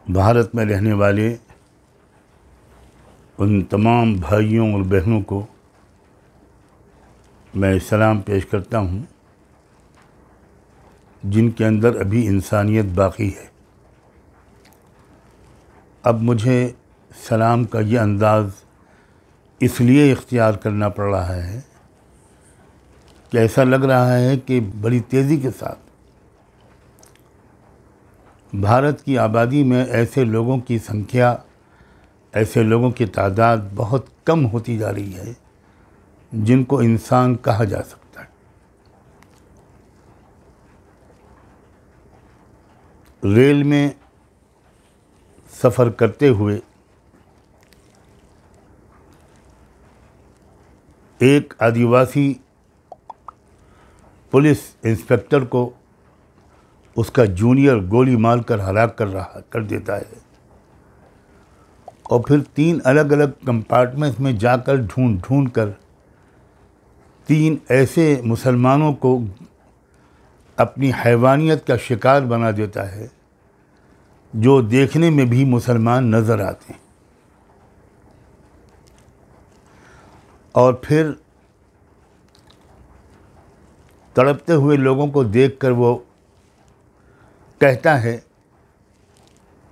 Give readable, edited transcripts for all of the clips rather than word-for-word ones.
भारत में रहने वाले उन तमाम भाइयों और बहनों को मैं सलाम पेश करता हूँ जिनके अंदर अभी इंसानियत बाकी है। अब मुझे सलाम का ये अंदाज़ इसलिए इख्तियार करना पड़ रहा है कि ऐसा लग रहा है कि बड़ी तेज़ी के साथ भारत की आबादी में ऐसे लोगों की संख्या, ऐसे लोगों की तादाद बहुत कम होती जा रही है जिनको इंसान कहा जा सकता है। रेल में सफ़र करते हुए एक आदिवासी पुलिस इंस्पेक्टर को उसका जूनियर गोली मारकर हलाक कर देता है और फिर 3 अलग अलग कंपार्टमेंट्स में जाकर ढूंढ कर 3 ऐसे मुसलमानों को अपनी हैवानियत का शिकार बना देता है जो देखने में भी मुसलमान नज़र आते हैं। और फिर तड़पते हुए लोगों को देखकर वो कहता है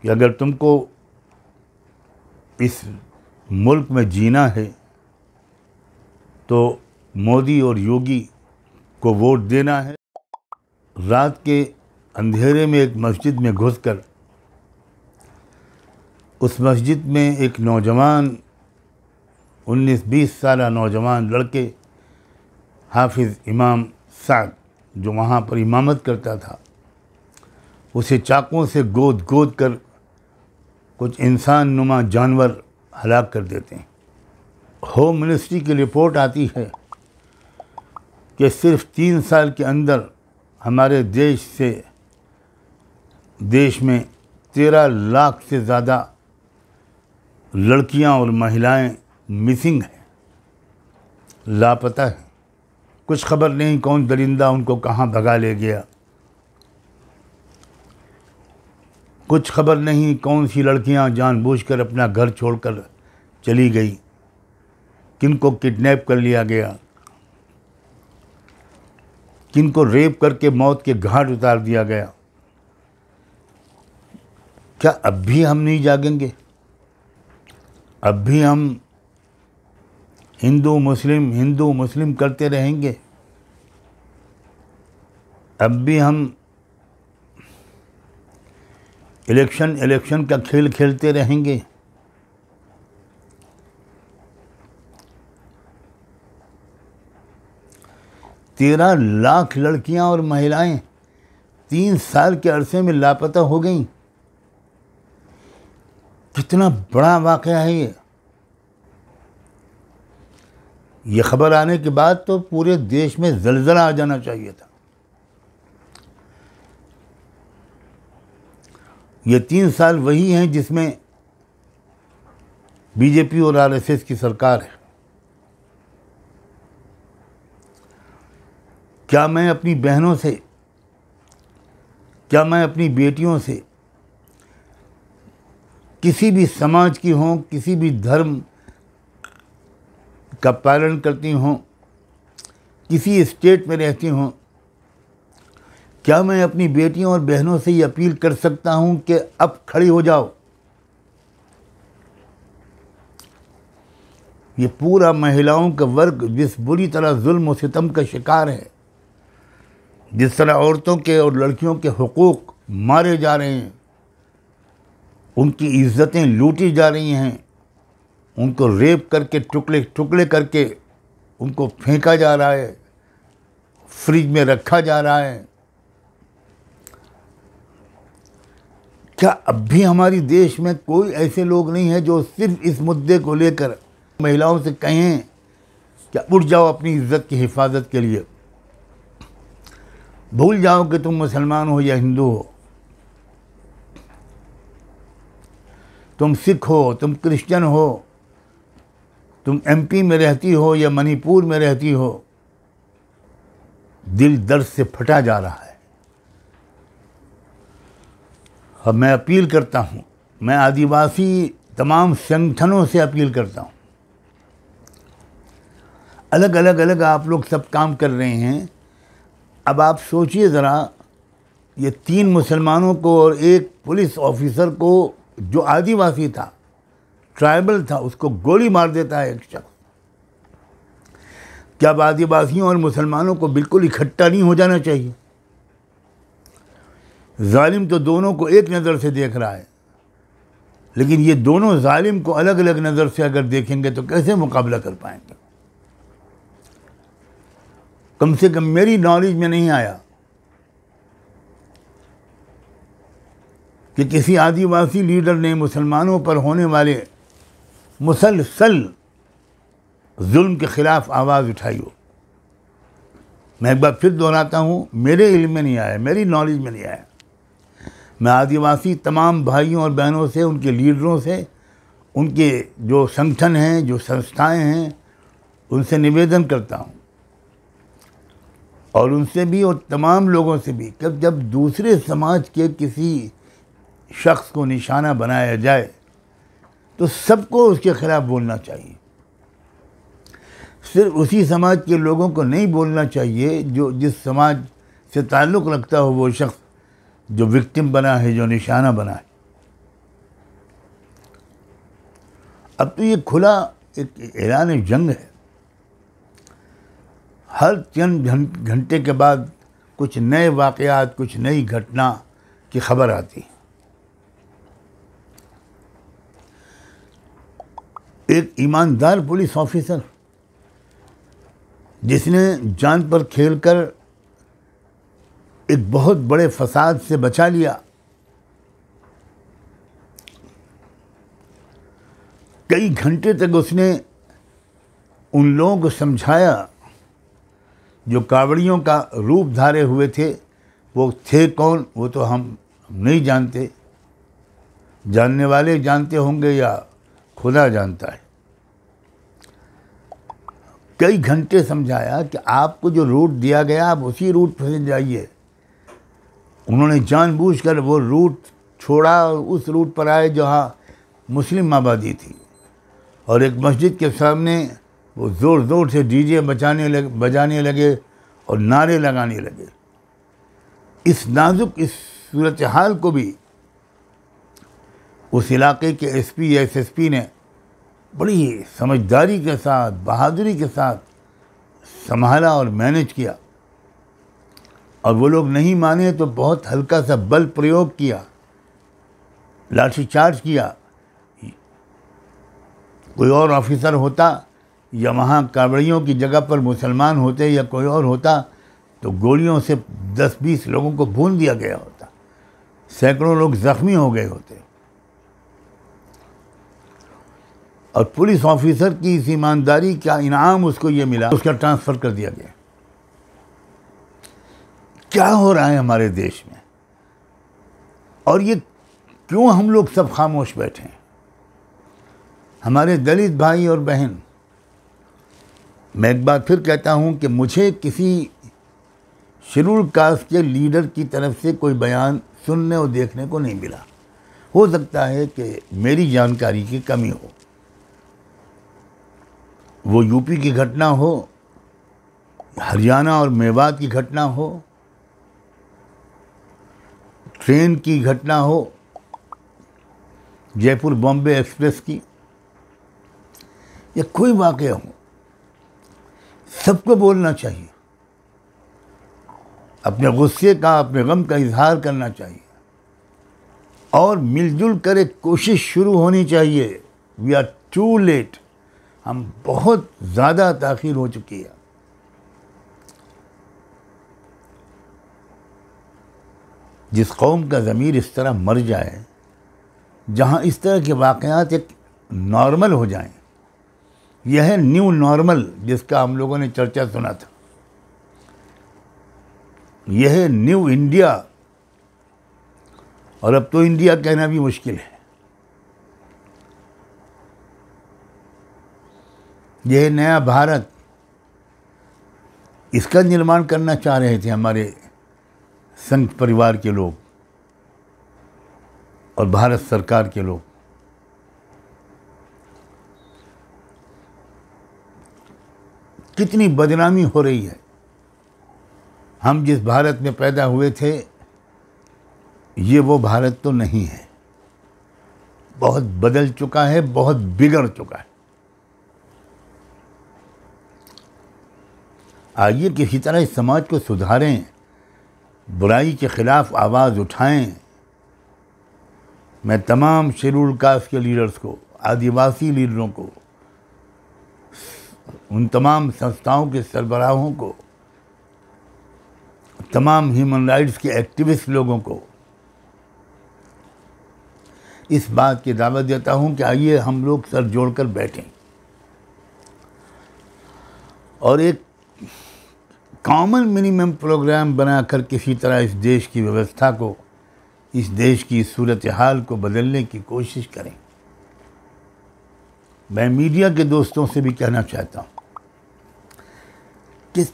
कि अगर तुमको इस मुल्क में जीना है तो मोदी और योगी को वोट देना है। रात के अंधेरे में एक मस्जिद में घुसकर उस मस्जिद में एक नौजवान 19-20 साल नौजवान लड़के हाफिज़ इमाम साद जो वहाँ पर इमामत करता था उसे चाकुओं से गोद कर कुछ इंसान नुमा जानवर हलाक कर देते हैं। होम मिनिस्ट्री की रिपोर्ट आती है कि सिर्फ 3 साल के अंदर हमारे देश में 13 लाख से ज़्यादा लड़कियां और महिलाएं मिसिंग हैं, लापता हैं। कुछ खबर नहीं कौन दरिंदा उनको कहाँ भगा ले गया, कुछ खबर नहीं कौन सी लड़कियां जानबूझकर अपना घर छोड़कर चली गई, किनको किडनैप कर लिया गया, किनको रेप करके मौत के घाट उतार दिया गया। क्या अब भी हम नहीं जागेंगे? अब भी हम हिंदू मुस्लिम करते रहेंगे? अब भी हम इलेक्शन का खेल खेलते रहेंगे? तेरह लाख लड़कियां और महिलाएं 3 साल के अरसे में लापता हो गईं। कितना बड़ा वाक़या है ये खबर आने के बाद तो पूरे देश में ज़लज़ला आ जाना चाहिए था। ये 3 साल वही हैं जिसमें बीजेपी और आरएसएस की सरकार है। क्या मैं अपनी बहनों से, क्या मैं अपनी बेटियों से, किसी भी समाज की हों, किसी भी धर्म का पालन करती हों, किसी स्टेट में रहती हों, क्या मैं अपनी बेटियों और बहनों से ये अपील कर सकता हूं कि अब खड़ी हो जाओ? ये पूरा महिलाओं का वर्ग जिस बुरी तरह जुल्म और सितम का शिकार है, जिस तरह औरतों के और लड़कियों के हुकूक मारे जा रहे हैं, उनकी इज्जतें लूटी जा रही हैं, उनको रेप करके टुकड़े करके उनको फेंका जा रहा है, फ्रिज में रखा जा रहा है। क्या अब भी हमारे देश में कोई ऐसे लोग नहीं हैं जो सिर्फ इस मुद्दे को लेकर महिलाओं से कहें कि उठ जाओ अपनी इज्जत की हिफाजत के लिए, भूल जाओ कि तुम मुसलमान हो या हिंदू हो, तुम सिख हो, तुम क्रिश्चियन हो, तुम एमपी में रहती हो या मणिपुर में रहती हो, दिल दर्द से फटा जा रहा है। अब मैं अपील करता हूँ मैं आदिवासी तमाम संगठनों से अपील करता हूँ, अलग आप लोग सब काम कर रहे हैं। अब आप सोचिए ज़रा, ये 3 मुसलमानों को और एक पुलिस ऑफिसर को जो आदिवासी था, ट्राइबल था, उसको गोली मार देता है एक शख्स। क्या अब आदिवासियों और मुसलमानों को बिल्कुल इकट्ठा नहीं हो जाना चाहिए? जालिम तो दोनों को एक नज़र से देख रहा है, लेकिन ये दोनों जालिम को अलग अलग नज़र से अगर देखेंगे तो कैसे मुकाबला कर पाएंगे? कम से कम मेरी नॉलेज में नहीं आया कि किसी आदिवासी लीडर ने मुसलमानों पर होने वाले मुसलसल जुल्म के ख़िलाफ़ आवाज़ उठाई हो। मैं एक बार फिर दोहराता हूँ, मेरे इल्म में नहीं आया, मेरी नॉलेज में नहीं आया। मैं आदिवासी तमाम भाइयों और बहनों से, उनके लीडरों से, उनके जो संगठन हैं, जो संस्थाएं हैं, उनसे निवेदन करता हूँ, और उनसे भी और तमाम लोगों से भी, कि जब दूसरे समाज के किसी शख्स को निशाना बनाया जाए तो सबको उसके ख़िलाफ़ बोलना चाहिए। सिर्फ उसी समाज के लोगों को नहीं बोलना चाहिए जो जिस समाज से ताल्लुक़ रखता हो वो शख्स जो विक्टिम बना है, जो निशाना बना है। अब तो ये खुला एक ऐलान जंग है। हर चंद घंटे के बाद कुछ नए वाक़यात, कुछ नई घटना की खबर आती है। एक ईमानदार पुलिस ऑफिसर जिसने जान पर खेलकर एक बहुत बड़े फसाद से बचा लिया, कई घंटे तक उसने उन लोगों को समझाया जो कावड़ियों का रूप धारे हुए थे। वो थे कौन, वो तो हम नहीं जानते, जानने वाले जानते होंगे या खुदा जानता है। कई घंटे समझाया कि आपको जो रूट दिया गया आप उसी रूट पर जाइए। उन्होंने जानबूझकर वो रूट छोड़ा और उस रूट पर आए जहाँ मुस्लिम आबादी थी, और एक मस्जिद के सामने वो ज़ोर ज़ोर से डीजे बजाने लगे और नारे लगाने लगे। इस नाजुक इस सूरत हाल को भी उस इलाके के एसपी या एसएसपी ने बड़ी समझदारी के साथ, बहादुरी के साथ संभाला और मैनेज किया। और वो लोग नहीं माने तो बहुत हल्का सा बल प्रयोग किया, लाठीचार्ज किया। कोई और ऑफिसर होता या वहाँ कावड़ियों की जगह पर मुसलमान होते या कोई और होता तो गोलियों से 10-20 लोगों को भून दिया गया होता, सैकड़ों लोग ज़ख्मी हो गए होते। और पुलिस ऑफिसर की इस ईमानदारी का इनाम उसको ये मिला, उसका ट्रांसफ़र कर दिया गया। क्या हो रहा है हमारे देश में, और ये क्यों हम लोग सब खामोश बैठे हैं? हमारे दलित भाई और बहन, मैं एक बार फिर कहता हूँ कि मुझे किसी शेड्यूल कास्ट के लीडर की तरफ से कोई बयान सुनने और देखने को नहीं मिला। हो सकता है कि मेरी जानकारी की कमी हो। वो यूपी की घटना हो, हरियाणा और मेवात की घटना हो, ट्रेन की घटना हो, जयपुर बॉम्बे एक्सप्रेस की, या कोई वाक़या हो, सबको बोलना चाहिए। अपने गुस्से का, अपने गम का इजहार करना चाहिए, और मिलजुल कर एक कोशिश शुरू होनी चाहिए। वी आर टू लेट, हम बहुत ज़्यादा ताख़ीर हो चुकी है। जिस कौम का ज़मीर इस तरह मर जाए, जहाँ इस तरह के वाक़यात एक नॉर्मल हो जाएं, यह है न्यू नॉर्मल जिसका हम लोगों ने चर्चा सुना था। यह है न्यू इंडिया, और अब तो इंडिया कहना भी मुश्किल है। यह नया भारत, इसका निर्माण करना चाह रहे थे हमारे संघ परिवार के लोग। और भारत सरकार के लोग। कितनी बदनामी हो रही है। हम जिस भारत में पैदा हुए थे ये वो भारत तो नहीं है, बहुत बदल चुका है, बहुत बिगड़ चुका है। आइए किसी तरह इस समाज को सुधारें, बुराई के खिलाफ आवाज़ उठाएं। मैं तमाम शेड्यूल्ड कास्ट के लीडर्स को, आदिवासी लीडरों को, उन तमाम संस्थाओं के सरबराहों को, तमाम ह्यूमन राइट्स के एक्टिविस्ट लोगों को इस बात की दावत देता हूं कि आइए हम लोग सर जोड़कर बैठें और एक कॉमन मिनिमम प्रोग्राम बनाकर किसी तरह इस देश की व्यवस्था को, इस देश की सूरत हाल को बदलने की कोशिश करें। मैं मीडिया के दोस्तों से भी कहना चाहता हूं कि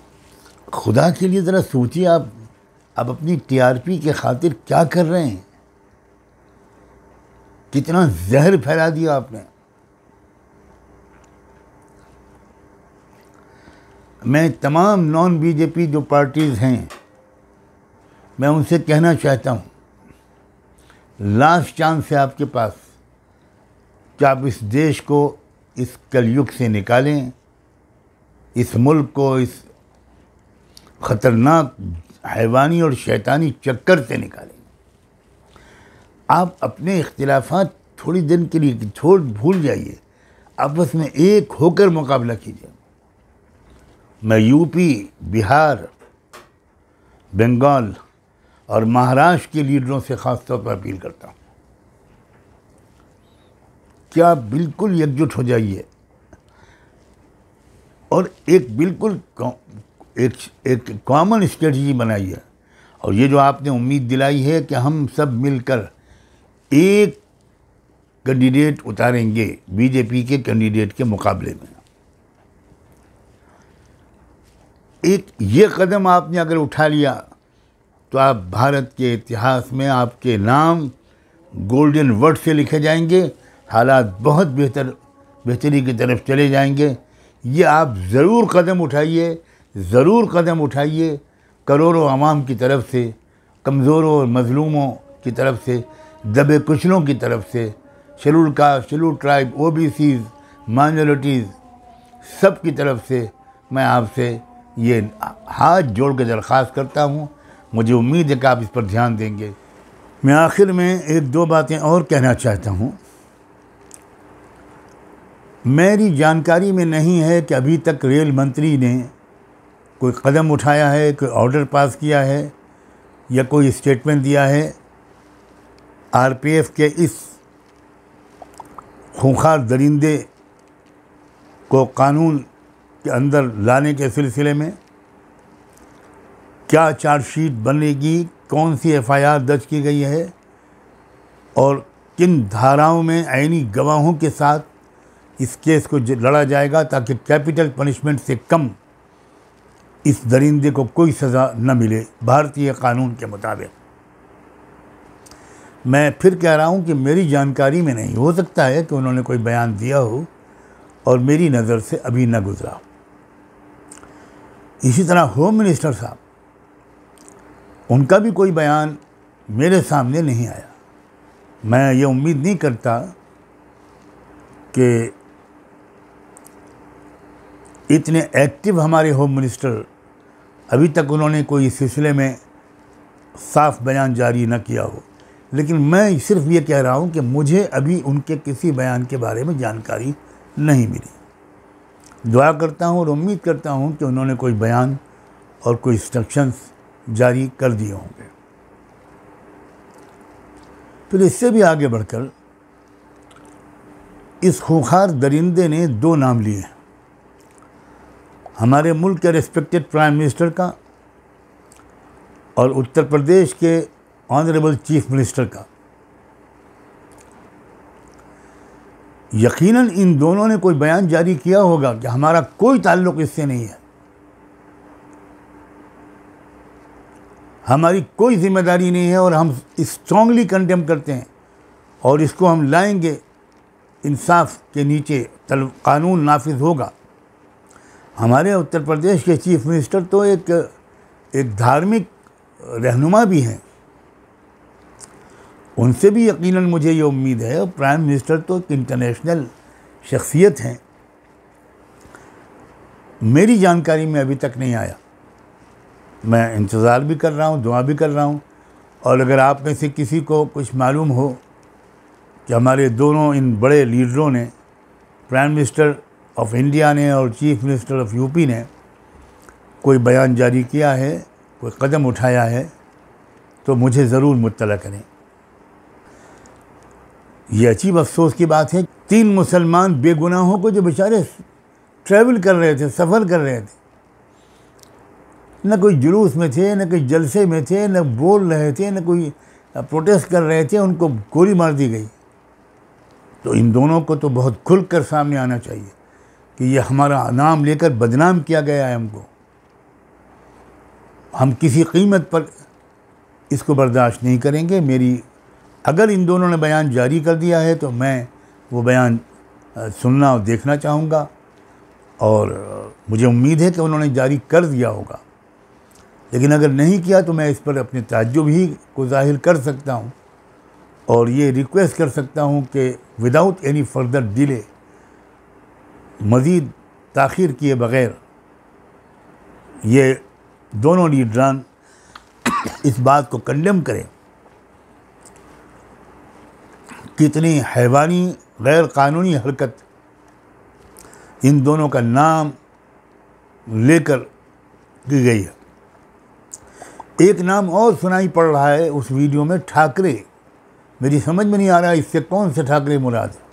खुदा के लिए ज़रा सोचिए, आप अपनी टीआरपी के खातिर क्या कर रहे हैं। कितना जहर फैला दिया आपने। मैं तमाम नॉन बीजेपी जो पार्टीज़ हैं, मैं उनसे कहना चाहता हूँ, लास्ट चांस है आपके पास कि आप इस देश को इस कलयुग से निकालें, इस मुल्क को इस ख़तरनाक हैवानी और शैतानी चक्कर से निकालें। आप अपने इख्तिलाफात थोड़ी दिन के लिए भूल जाइए, आपस में एक होकर मुकाबला कीजिए। मैं यूपी, बिहार, बंगाल और महाराष्ट्र के लीडरों से ख़ास तौर पर अपील करता हूँ कि आप बिल्कुल एकजुट हो जाइए और एक बिल्कुल एक कॉमन स्ट्रेटजी बनाइए। और ये जो आपने उम्मीद दिलाई है कि हम सब मिलकर एक कैंडिडेट उतारेंगे बीजेपी के कैंडिडेट के मुकाबले में, एक ये कदम आपने अगर उठा लिया तो आप भारत के इतिहास में आपके नाम गोल्डन वर्ड से लिखे जाएंगे। हालात बहुत बेहतरी की तरफ चले जाएंगे। ये आप ज़रूर कदम उठाइए, ज़रूर कदम उठाइए। करोड़ों आवाम की तरफ से, कमज़ोरों और मज़लूमों की तरफ से, दबे कुचलों की तरफ से, scheduled caste, scheduled tribe, OBCs, minorities, सब की तरफ से मैं आपसे ये हाथ जोड़ के दरख्वास्त करता हूँ। मुझे उम्मीद है कि आप इस पर ध्यान देंगे। मैं आखिर में एक दो बातें और कहना चाहता हूँ। मेरी जानकारी में नहीं है कि अभी तक रेल मंत्री ने कोई कदम उठाया है, कोई ऑर्डर पास किया है या कोई स्टेटमेंट दिया है आरपीएफ के इस खूंखार दरिंदे को कानून के अंदर लाने के सिलसिले में। क्या चार्जशीट बनेगी, कौन सी एफआईआर दर्ज की गई है और किन धाराओं में आईनी गवाहों के साथ इस केस को लड़ा जाएगा ताकि कैपिटल पनिशमेंट से कम इस दरिंदे को कोई सज़ा न मिले भारतीय कानून के मुताबिक। मैं फिर कह रहा हूं कि मेरी जानकारी में नहीं, हो सकता है कि उन्होंने कोई बयान दिया हो और मेरी नज़र से अभी न गुजरा। इसी तरह होम मिनिस्टर साहब, उनका भी कोई बयान मेरे सामने नहीं आया। मैं ये उम्मीद नहीं करता कि इतने एक्टिव हमारे होम मिनिस्टर, अभी तक उन्होंने कोई इस सिलसिले में साफ बयान जारी न किया हो। लेकिन मैं सिर्फ ये कह रहा हूँ कि मुझे अभी उनके किसी बयान के बारे में जानकारी नहीं मिली। दुआ करता हूँ और उम्मीद करता हूँ कि उन्होंने कोई बयान और कोई इंस्ट्रक्शंस जारी कर दिए होंगे। फिर इससे भी आगे बढ़कर इस खूंखार दरिंदे ने दो नाम लिए, हमारे मुल्क के रिस्पेक्टेड प्राइम मिनिस्टर का और उत्तर प्रदेश के ऑनरेबल चीफ मिनिस्टर का। यकीनन इन दोनों ने कोई बयान जारी किया होगा कि हमारा कोई ताल्लुक इससे नहीं है, हमारी कोई जिम्मेदारी नहीं है और हम स्ट्रांगली कंडेम करते हैं और इसको हम लाएंगे, इंसाफ के नीचे कानून नाफिज होगा। हमारे उत्तर प्रदेश के चीफ मिनिस्टर तो एक धार्मिक रहनुमा भी हैं, उनसे भी यकीनन मुझे ये उम्मीद है। प्राइम मिनिस्टर तो एक इंटरनेशनल शख्सियत हैं। मेरी जानकारी में अभी तक नहीं आया। मैं इंतज़ार भी कर रहा हूँ, दुआ भी कर रहा हूँ। और अगर आप में से किसी को कुछ मालूम हो कि हमारे दोनों इन बड़े लीडरों ने, प्राइम मिनिस्टर ऑफ इंडिया ने और चीफ मिनिस्टर ऑफ यूपी ने, कोई बयान जारी किया है, कोई कदम उठाया है, तो मुझे ज़रूर मुत्तला करें। ये अजीब अफसोस की बात है, 3 मुसलमान बेगुनाहों को जो बेचारे ट्रैवल कर रहे थे, सफ़र कर रहे थे, न कोई जुलूस में थे, न कोई जलसे में थे, न बोल रहे थे, न कोई प्रोटेस्ट कर रहे थे, उनको गोली मार दी गई। तो इन दोनों को तो बहुत खुलकर सामने आना चाहिए कि ये हमारा नाम लेकर बदनाम किया गया है हमको। हम किसी कीमत पर इसको बर्दाश्त नहीं करेंगे। अगर इन दोनों ने बयान जारी कर दिया है तो मैं वो बयान सुनना और देखना चाहूँगा, और मुझे उम्मीद है कि उन्होंने जारी कर दिया होगा। लेकिन अगर नहीं किया तो मैं इस पर अपने ताज्जुब ही को ज़ाहिर कर सकता हूँ और ये रिक्वेस्ट कर सकता हूँ कि विदाउट एनी फर्दर डिले, मज़ीद ताख़ीर किए बग़ैर, ये दोनों लीडरान इस बात को कंडेम करें। कितनी हैवानी गैर कानूनी हरकत इन दोनों का नाम लेकर की गई है। एक नाम और सुनाई पड़ रहा है उस वीडियो में, ठाकरे। मेरी समझ में नहीं आ रहा इससे कौन से ठाकरे मुराद है।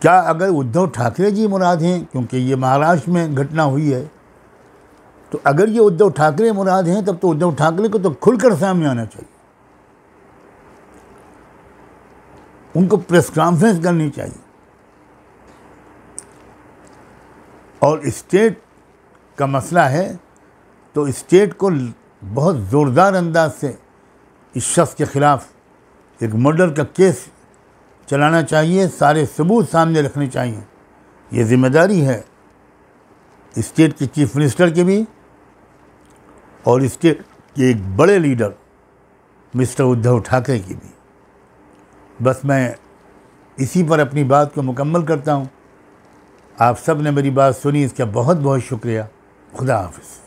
क्या अगर उद्धव ठाकरे जी मुराद हैं, क्योंकि ये महाराष्ट्र में घटना हुई है, तो अगर ये उद्धव ठाकरे मुराद हैं तब तो उद्धव ठाकरे को तो खुलकर सामने आना चाहिए, उनको प्रेस कॉन्फ्रेंस करनी चाहिए और स्टेट का मसला है तो स्टेट को बहुत ज़ोरदार अंदाज से इस शख्स के ख़िलाफ़ एक मर्डर का केस चलाना चाहिए, सारे सबूत सामने रखने चाहिए। ये ज़िम्मेदारी है स्टेट के चीफ मिनिस्टर की भी और स्टेट के एक बड़े लीडर मिस्टर उद्धव ठाकरे की भी। बस मैं इसी पर अपनी बात को मुकम्मल करता हूँ। आप सब ने मेरी बात सुनी, इसका बहुत बहुत शुक्रिया। खुदा हाफ़िज़।